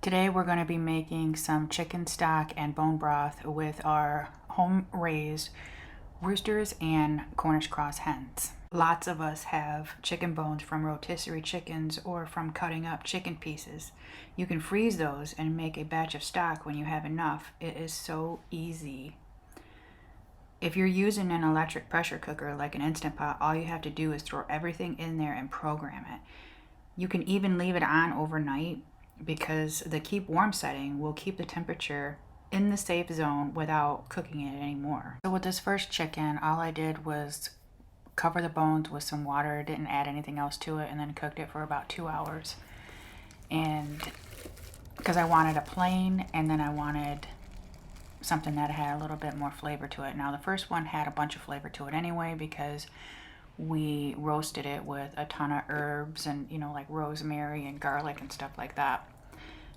Today we're going to be making some chicken stock and bone broth with our home-raised roosters and Cornish cross hens. Lots of us have chicken bones from rotisserie chickens or from cutting up chicken pieces. You can freeze those and make a batch of stock when you have enough. It is so easy. If you're using an electric pressure cooker like an Instant Pot, all you have to do is throw everything in there and program it. You can even leave it on overnight because the keep warm setting will keep the temperature in the safe zone without cooking it anymore. So with this first chicken, all I did was cover the bones with some water, didn't add anything else to it, and then cooked it for about 2 hours. And because I wanted a plain, and then I wanted something that had a little bit more flavor to it. Now the first one had a bunch of flavor to it anyway because we roasted it with a ton of herbs and, like rosemary and garlic and stuff like that.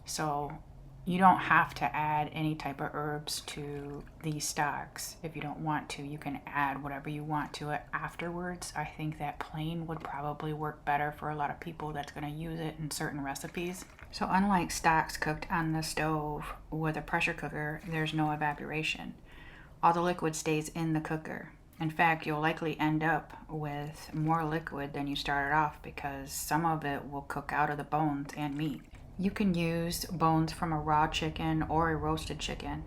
So you don't have to add any type of herbs to these stocks. If you don't want to, you can add whatever you want to it afterwards. I think that plain would probably work better for a lot of people that's going to use it in certain recipes. So unlike stocks cooked on the stove with a pressure cooker, there's no evaporation. All the liquid stays in the cooker. In fact, you'll likely end up with more liquid than you started off because some of it will cook out of the bones and meat. You can use bones from a raw chicken or a roasted chicken.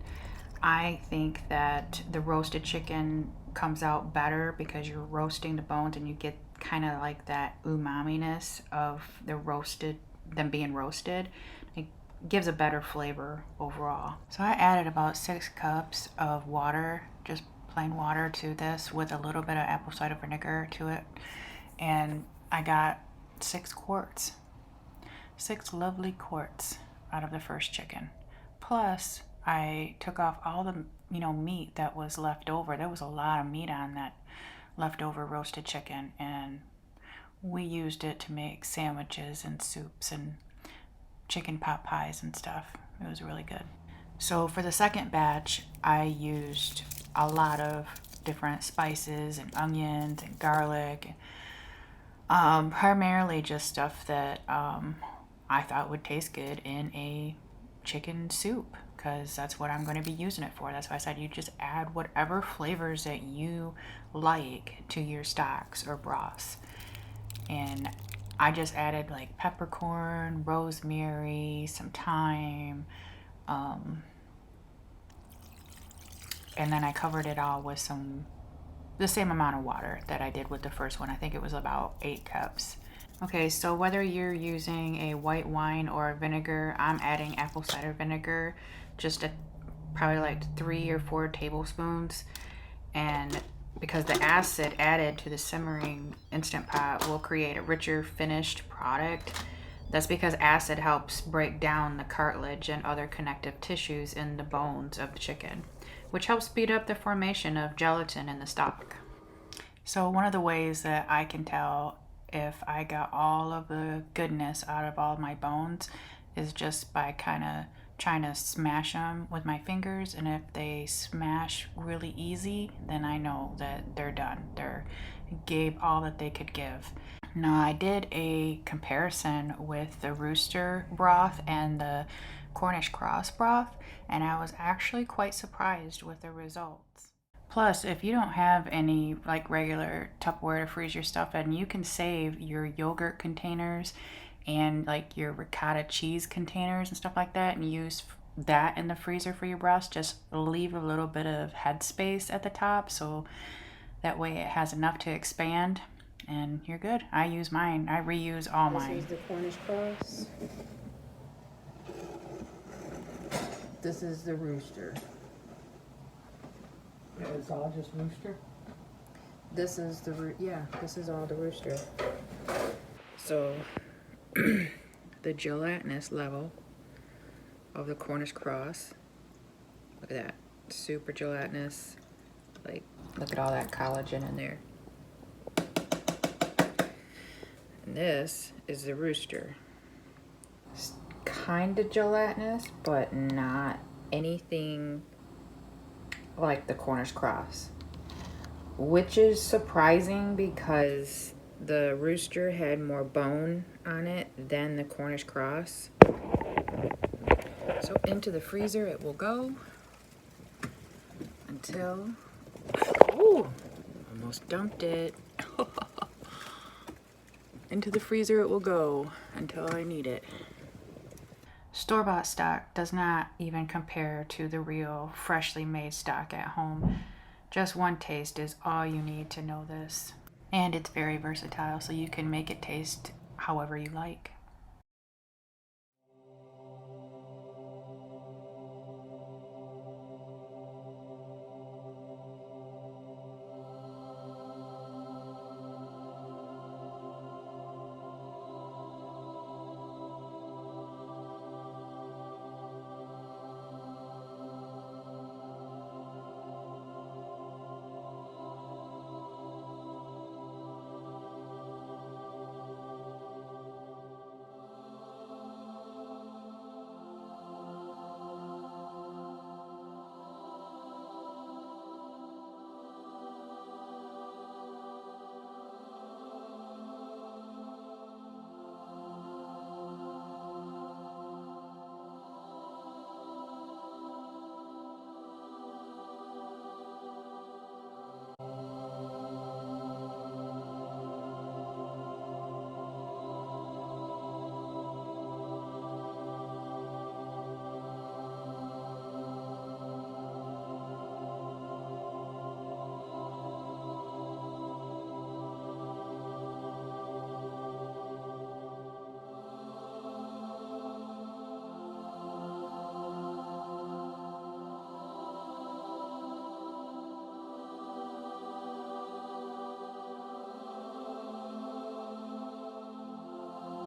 I think that the roasted chicken comes out better because you're roasting the bones and you get kind of like that umami-ness of the roasted, them being roasted. It gives a better flavor overall. So I added about 6 cups of water, just plain water, to this with a little bit of apple cider vinegar to it, and I got 6 quarts, 6 lovely quarts out of the first chicken. Plus I took off all the meat that was left over. There was a lot of meat on that leftover roasted chicken, and we used it to make sandwiches and soups and chicken pot pies and stuff. It was really good. So for the second batch, I used a lot of different spices and onions and garlic, primarily just stuff that I thought would taste good in a chicken soup, because that's what I'm going to be using it for. That's why I said you just add whatever flavors that you like to your stocks or broths. And I just added like peppercorn, rosemary, some thyme, and then I covered it all with the same amount of water that I did with the first one. I think it was about 8 cups. Okay, so whether you're using a white wine or a vinegar, I'm adding apple cider vinegar, just probably like 3 or 4 tablespoons. And because the acid added to the simmering Instant Pot will create a richer finished product. That's because acid helps break down the cartilage and other connective tissues in the bones of the chicken, which helps speed up the formation of gelatin in the stock. So one of the ways that I can tell if I got all of the goodness out of all my bones is just by kind of trying to smash them with my fingers, and if they smash really easy, then I know that they're done. They gave all that they could give. Now I did a comparison with the rooster broth and the Cornish cross broth, and I was actually quite surprised with the results. Plus, if you don't have any like regular Tupperware to freeze your stuff in, you can save your yogurt containers and like your ricotta cheese containers and stuff like that, and use that in the freezer for your broths. Just leave a little bit of headspace at the top so that way it has enough to expand, and you're good. I use mine. I reuse all mine. This is the Cornish cross. This is the rooster. It's all just rooster? This is this is all the rooster. So the gelatinous level of the Cornish cross, look at that, super gelatinous. Like, look at all that collagen in there. And this is the rooster. It's kind of gelatinous, but not anything like the Cornish cross, which is surprising because the rooster had more bone on it than the Cornish cross. So into the freezer it will go until, ooh, almost dumped it. Into the freezer it will go until I need it. Store-bought stock does not even compare to the real freshly made stock at home. Just one taste is all you need to know this. And it's very versatile, so you can make it taste however you like.